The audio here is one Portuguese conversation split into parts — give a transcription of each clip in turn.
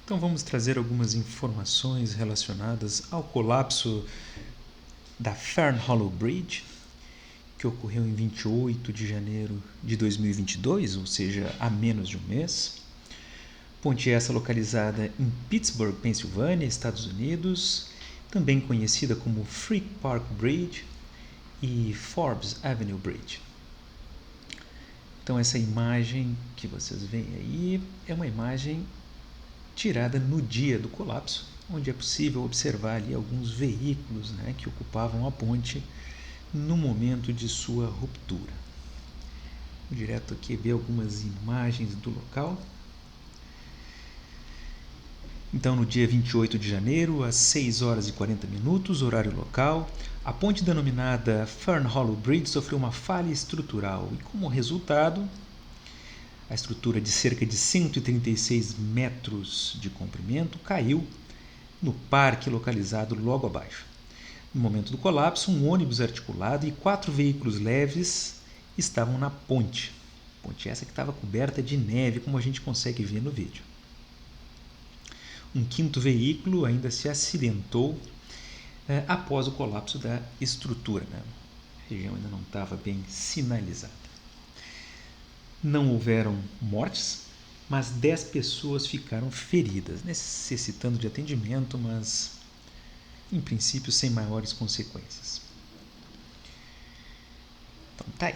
Então vamos trazer algumas informações relacionadas ao colapso da Fern Hollow Bridge, que ocorreu em 28 de janeiro de 2022, ou seja, há menos de um mês. Ponte essa localizada em Pittsburgh, Pensilvânia, Estados Unidos, também conhecida como Frick Park Bridge e Forbes Avenue Bridge. Então essa imagem que vocês veem aí é uma imagem tirada no dia do colapso, onde é possível observar ali alguns veículos, que ocupavam a ponte no momento de sua ruptura. Vou direto aqui ver algumas imagens do local. Então, no dia 28 de janeiro, às 6 horas e 40 minutos, horário local, a ponte denominada Fern Hollow Bridge sofreu uma falha estrutural e, como resultado, a estrutura de cerca de 136 metros de comprimento caiu no parque localizado logo abaixo. No momento do colapso, um ônibus articulado e 4 veículos leves estavam na ponte. Ponte essa que estava coberta de neve, como a gente consegue ver no vídeo. Um quinto veículo ainda se acidentou após o colapso da estrutura. A região ainda não estava bem sinalizada. Não houveram mortes, mas 10 pessoas ficaram feridas, necessitando de atendimento, mas em princípio sem maiores consequências. Então tá aí.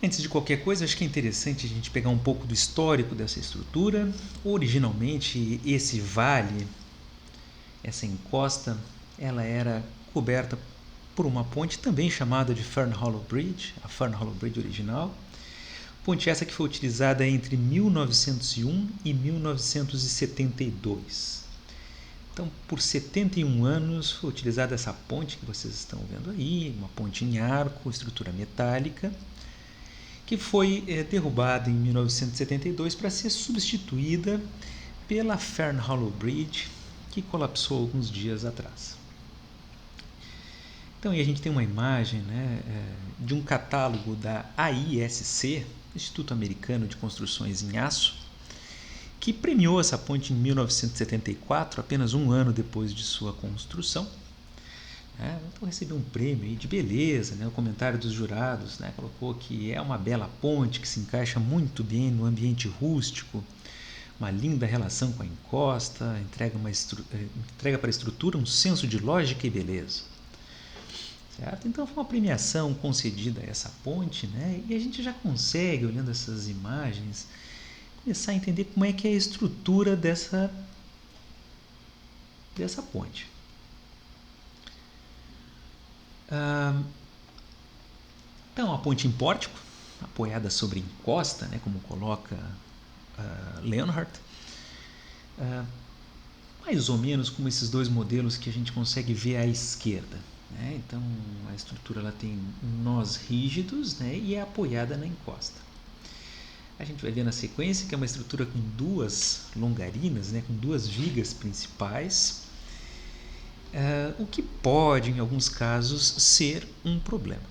Antes de qualquer coisa, acho que é interessante a gente pegar um pouco do histórico dessa estrutura. Originalmente, esse vale, essa encosta, ela era coberta por uma ponte também chamada de Fern Hollow Bridge, a Fern Hollow Bridge original. Ponte essa que foi utilizada entre 1901 e 1972. Então, por 71 anos foi utilizada essa ponte que vocês estão vendo aí, uma ponte em arco, estrutura metálica, que foi derrubada em 1972 para ser substituída pela Fern Hollow Bridge, que colapsou alguns dias atrás. Então, aí a gente tem uma imagem de um catálogo da AISC, Instituto Americano de Construções em Aço, que premiou essa ponte em 1974, apenas um ano depois de sua construção. Então recebeu um prêmio de beleza. O comentário dos jurados colocou que é uma bela ponte que se encaixa muito bem no ambiente rústico, uma linda relação com a encosta, entrega para a estrutura um senso de lógica e beleza. Certo? Então foi uma premiação concedida a essa ponte, e a gente já consegue, olhando essas imagens, começar a entender como é que é a estrutura dessa ponte. Então, a ponte em pórtico, apoiada sobre encosta, como coloca Leonhardt, mais ou menos como esses dois modelos que a gente consegue ver à esquerda. Então, a estrutura ela tem nós rígidos e é apoiada na encosta. A gente vai ver na sequência que é uma estrutura com duas longarinas, com duas vigas principais, o que pode, em alguns casos, ser um problema.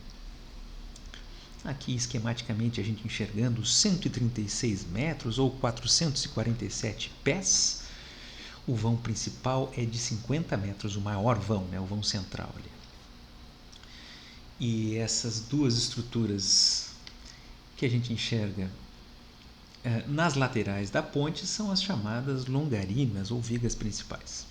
Aqui, esquematicamente, a gente enxergando 136 metros ou 447 pés. O vão principal é de 50 metros, o maior vão, o vão central ali. E essas duas estruturas que a gente enxerga nas laterais da ponte são as chamadas longarinas ou vigas principais.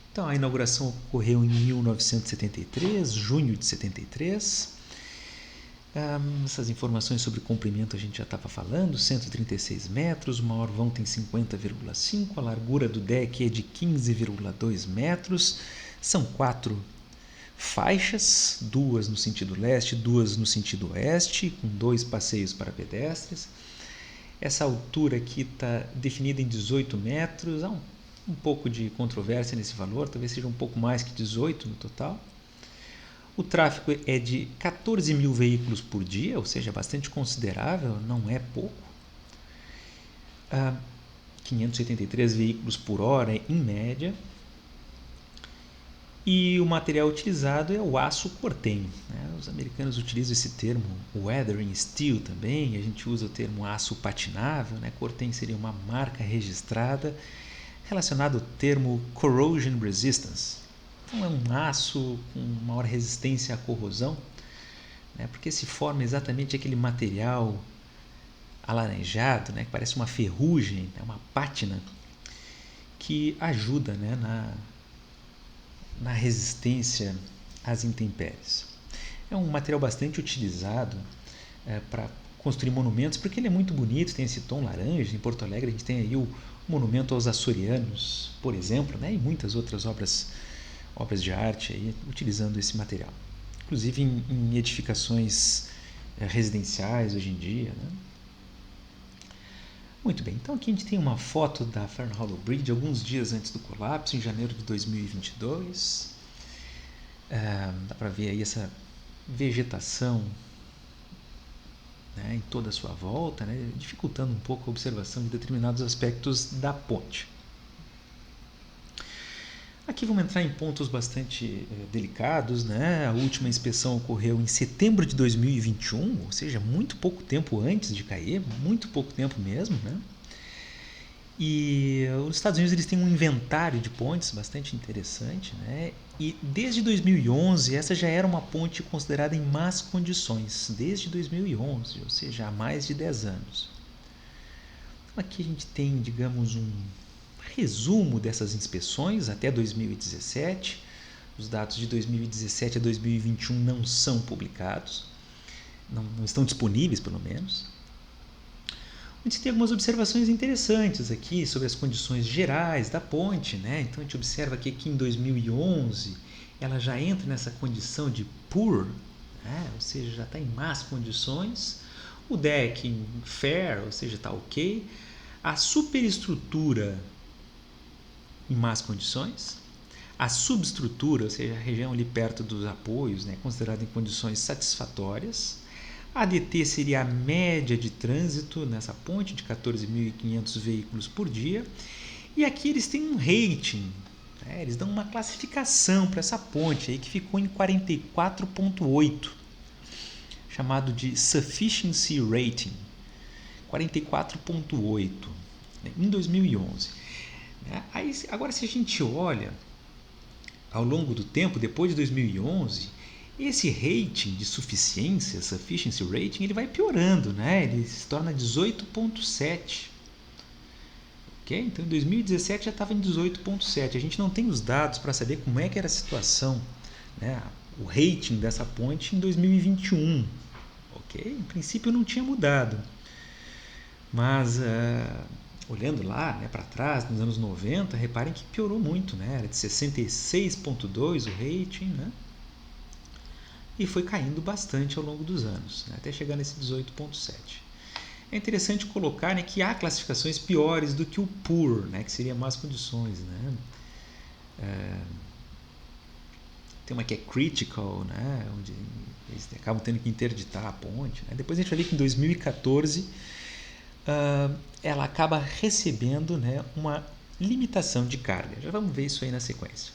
Então, a inauguração ocorreu em 1973, junho de 73. Essas informações sobre comprimento a gente já estava falando, 136 metros, o maior vão tem 50,5, a largura do deck é de 15,2 metros, são 4 faixas, 2 no sentido leste, 2 no sentido oeste, com 2 passeios para pedestres. Essa altura aqui está definida em 18 metros, há um pouco de controvérsia nesse valor, talvez seja um pouco mais que 18 no total. O tráfego é de 14 mil veículos por dia, ou seja, bastante considerável, não é pouco. 583 veículos por hora em média. E o material utilizado é o aço cortem, né? Os americanos utilizam esse termo weathering steel também, a gente usa o termo aço patinável, né? Cortem seria uma marca registrada relacionada ao termo corrosion resistance. Então é um aço com maior resistência à corrosão, né? Porque se forma exatamente aquele material alaranjado, né? Que parece uma ferrugem, né? Uma pátina, que ajuda, né? na resistência às intempéries. É um material bastante utilizado para construir monumentos, porque ele é muito bonito, tem esse tom laranja. Em Porto Alegre a gente tem aí o monumento aos açorianos, por exemplo, né? E muitas outras obras de arte aí, utilizando esse material. Inclusive em edificações residenciais hoje em dia, né? Muito bem, então aqui a gente tem uma foto da Fern Hollow Bridge alguns dias antes do colapso, em janeiro de 2022. Dá para ver aí essa vegetação, né, em toda a sua volta, né, dificultando um pouco a observação de determinados aspectos da ponte. Aqui vamos entrar em pontos bastante delicados, né? A última inspeção ocorreu em setembro de 2021, ou seja, muito pouco tempo antes de cair, muito pouco tempo mesmo, né? E os Estados Unidos eles têm um inventário de pontes bastante interessante, né? E desde 2011 essa já era uma ponte considerada em más condições, desde 2011, ou seja, há mais de 10 anos. Aqui a gente tem, digamos, um resumo dessas inspeções até 2017. Os dados de 2017 a 2021 não são publicados, não estão disponíveis pelo menos. A gente tem algumas observações interessantes aqui sobre as condições gerais da ponte, né? Então a gente observa que aqui em 2011 ela já entra nessa condição de poor, né? Ou seja, já está em más condições. O deck fair, ou seja, está ok. A superestrutura em más condições. A subestrutura, ou seja, a região ali perto dos apoios, né, considerada em condições satisfatórias. A ADT seria a média de trânsito nessa ponte de 14.500 veículos por dia. E aqui eles têm um rating, né, eles dão uma classificação para essa ponte aí que ficou em 44.8, chamado de Sufficiency Rating, 44.8, né, em 2011. Aí, agora, se a gente olha ao longo do tempo, depois de 2011, esse rating de suficiência, sufficiency rating, ele vai piorando, né? Ele se torna 18.7. Okay? Então, em 2017 já estava em 18.7. A gente não tem os dados para saber como é que era a situação, né? O rating dessa ponte em 2021. Okay? Em princípio não tinha mudado. Mas olhando lá, né, para trás, nos anos 90, reparem que piorou muito, né? Era de 66.2 o rating, né? E foi caindo bastante ao longo dos anos, né, até chegar nesse 18.7. É interessante colocar, né, que há classificações piores do que o poor, né, que seria más condições, né? Tem uma que é critical, né, onde eles acabam tendo que interditar a ponte, né? Depois a gente vai ver que em 2014 ela acaba recebendo, né, uma limitação de carga. Já vamos ver isso aí na sequência.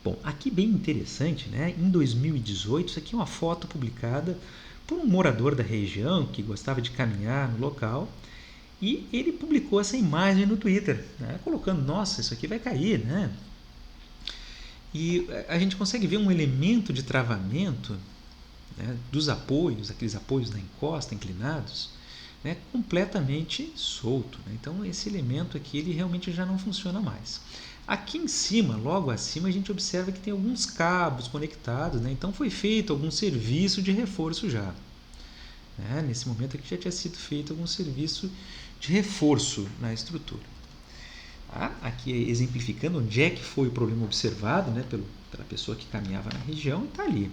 Bom, aqui bem interessante, né? Em 2018, isso aqui é uma foto publicada por um morador da região que gostava de caminhar no local e ele publicou essa imagem no Twitter, né, colocando, nossa, isso aqui vai cair, né? E a gente consegue ver um elemento de travamento, né, dos apoios, aqueles apoios na encosta, inclinados, né, completamente solto, né? Então esse elemento aqui ele realmente já não funciona mais. Aqui em cima, logo acima, a gente observa que tem alguns cabos conectados, né? Então foi feito algum serviço de reforço já, né? Nesse momento aqui já tinha sido feito algum serviço de reforço na estrutura. Aqui exemplificando onde é que foi o problema observado, né, pela pessoa que caminhava na região, está ali.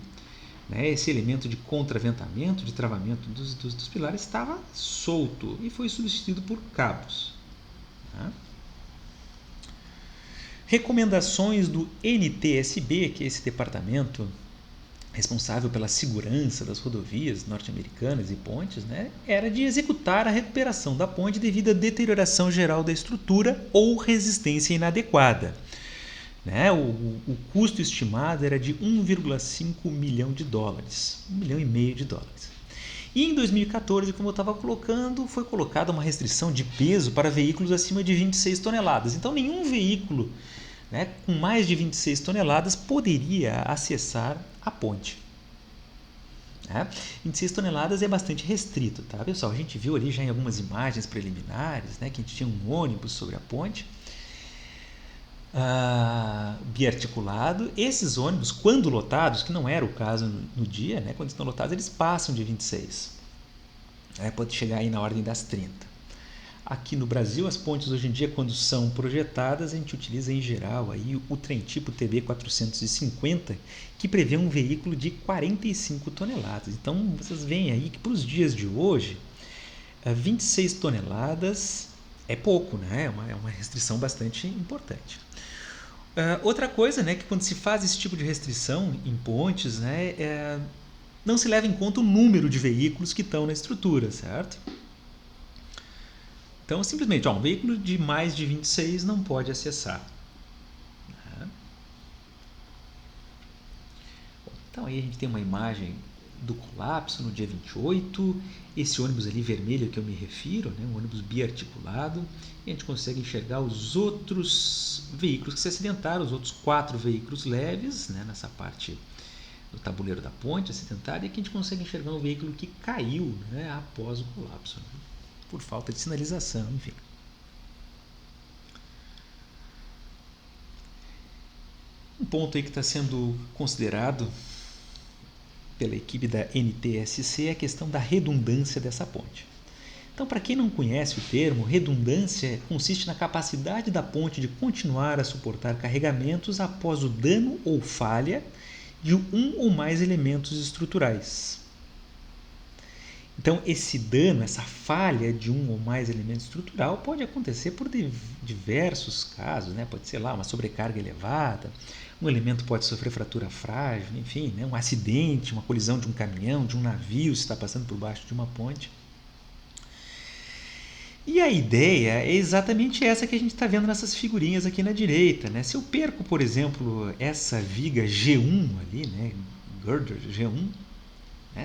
Esse elemento de contraventamento, de travamento dos pilares estava solto e foi substituído por cabos. Recomendações do NTSB, que é esse departamento responsável pela segurança das rodovias norte-americanas e pontes, né, era de executar a recuperação da ponte devido à deterioração geral da estrutura ou resistência inadequada. Né? O custo estimado era de 1,5 milhão de dólares, 1,5 milhão de dólares. E em 2014, como eu estava colocando, foi colocada uma restrição de peso para veículos acima de 26 toneladas. Então, nenhum veículo, né, com mais de 26 toneladas poderia acessar a ponte. 26 toneladas é bastante restrito, tá, pessoal? A gente viu ali já em algumas imagens preliminares, né, que a gente tinha um ônibus sobre a ponte, biarticulado. Esses ônibus, quando lotados, que não era o caso no dia, né, quando estão lotados, eles passam de 26. Pode chegar aí na ordem das 30. Aqui no Brasil, as pontes hoje em dia, quando são projetadas, a gente utiliza em geral aí o trem tipo TB 450, que prevê um veículo de 45 toneladas. Então, vocês veem aí que para os dias de hoje, 26 toneladas é pouco, né? É uma restrição bastante importante. Outra coisa, né, que quando se faz esse tipo de restrição em pontes, né, não se leva em conta o número de veículos que estão na estrutura, certo? Então, simplesmente, um veículo de mais de 26 não pode acessar. Então, aí a gente tem uma imagem do colapso no dia 28, esse ônibus ali vermelho que eu me refiro, né, um ônibus biarticulado, e a gente consegue enxergar os outros veículos que se acidentaram, os outros 4 veículos leves, né, nessa parte do tabuleiro da ponte acidentada, e aqui a gente consegue enxergar um veículo que caiu, né, após o colapso, né, por falta de sinalização, enfim. Um ponto aí que está sendo considerado pela equipe da NTSC é a questão da redundância dessa ponte. Então, para quem não conhece o termo, redundância consiste na capacidade da ponte de continuar a suportar carregamentos após o dano ou falha de um ou mais elementos estruturais. Então, esse dano, essa falha de um ou mais elementos estrutural pode acontecer por diversos casos, né? Pode ser lá uma sobrecarga elevada, um elemento pode sofrer fratura frágil, enfim, né? Um acidente, uma colisão de um caminhão, de um navio, se está passando por baixo de uma ponte. E a ideia é exatamente essa que a gente está vendo nessas figurinhas aqui na direita, né? Se eu perco, por exemplo, essa viga G1 ali, né? Girder G1,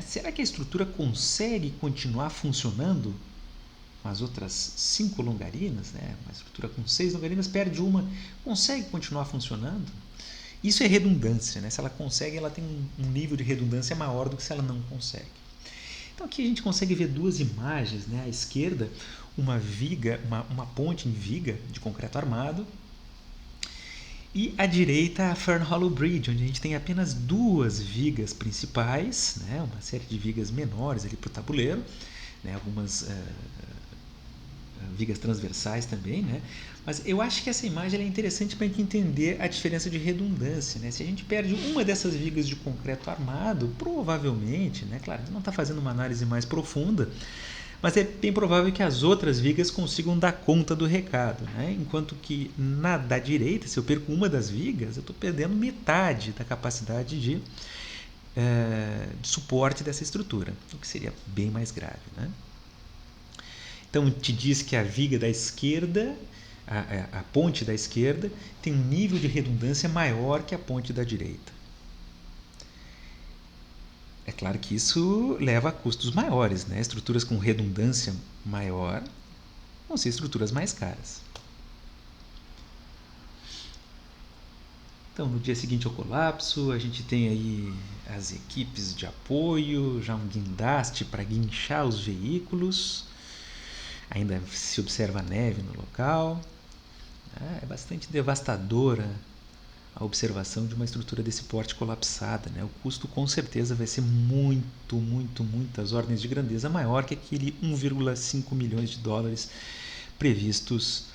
será que a estrutura consegue continuar funcionando com as outras 5 longarinas? Uma estrutura com 6 longarinas perde uma, consegue continuar funcionando? Isso é redundância. Se ela consegue, ela tem um nível de redundância maior do que se ela não consegue. Então aqui a gente consegue ver 2 imagens. À esquerda, uma viga, uma ponte em viga de concreto armado, e à direita a Fern Hollow Bridge, onde a gente tem apenas 2 vigas principais, uma série de vigas menores ali para o tabuleiro, algumas vigas transversais também, mas eu acho que essa imagem é interessante para a gente entender a diferença de redundância. Se a gente perde uma dessas vigas de concreto armado, provavelmente, claro, a gente não está fazendo uma análise mais profunda, mas é bem provável que as outras vigas consigam dar conta do recado, enquanto que na da direita, se eu perco uma das vigas, eu estou perdendo metade da capacidade de suporte dessa estrutura, o que seria bem mais grave. Então, te diz que a viga da esquerda, a ponte da esquerda, tem um nível de redundância maior que a ponte da direita. É claro que isso leva a custos maiores, Estruturas com redundância maior vão ser estruturas mais caras. Então, no dia seguinte ao colapso, a gente tem aí as equipes de apoio, já um guindaste para guinchar os veículos. Ainda se observa neve no local. É bastante devastadora a observação de uma estrutura desse porte colapsada. O custo com certeza vai ser muitas ordens de grandeza maior que aquele 1,5 milhões de dólares previstos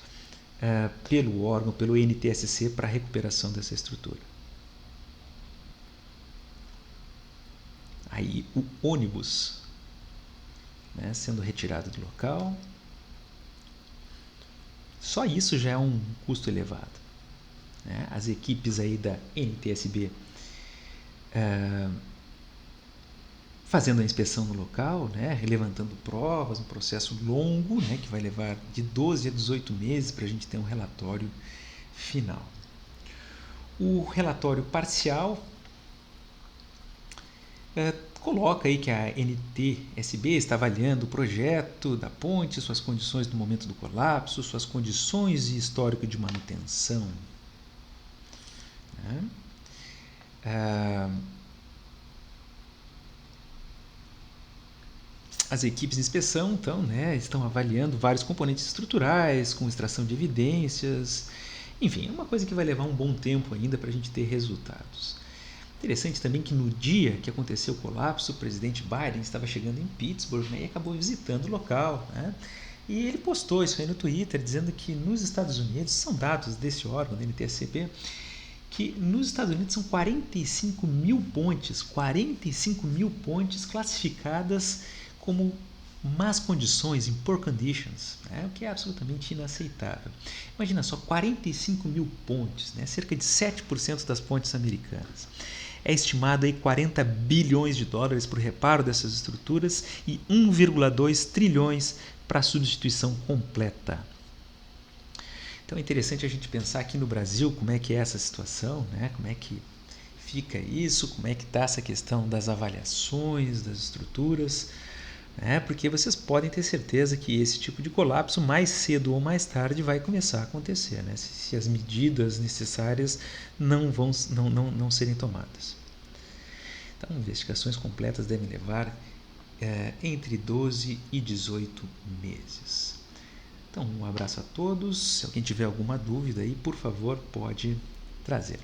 pelo órgão, pelo NTSC, para a recuperação dessa estrutura. Aí o ônibus sendo retirado do local. Só isso já é um custo elevado. As equipes aí da NTSB fazendo a inspeção no local, levantando provas, um processo longo, que vai levar de 12 a 18 meses para a gente ter um relatório final. O relatório parcial coloca aí que a NTSB está avaliando o projeto da ponte, suas condições no momento do colapso, suas condições e histórico de manutenção. Né? As equipes de inspeção então, estão avaliando vários componentes estruturais, com extração de evidências. Enfim, é uma coisa que vai levar um bom tempo ainda para a gente ter resultados. Interessante também que no dia que aconteceu o colapso, o presidente Biden estava chegando em Pittsburgh, e acabou visitando o local. E ele postou isso aí no Twitter, dizendo que nos Estados Unidos, são dados desse órgão, da NTSB, que nos Estados Unidos são 45 mil pontes classificadas como más condições, in poor conditions, o que é absolutamente inaceitável. Imagina só, 45 mil pontes, cerca de 7% das pontes americanas. É estimado aí 40 bilhões de dólares para o reparo dessas estruturas e 1,2 trilhões para a substituição completa. Então é interessante a gente pensar aqui no Brasil como é que é essa situação, como é que fica isso, como é que está essa questão das avaliações, das estruturas, porque vocês podem ter certeza que esse tipo de colapso mais cedo ou mais tarde vai começar a acontecer, se as medidas necessárias não serem tomadas. Então, investigações completas devem levar entre 12 e 18 meses. Então, um abraço a todos. Se alguém tiver alguma dúvida aí, por favor, pode trazer.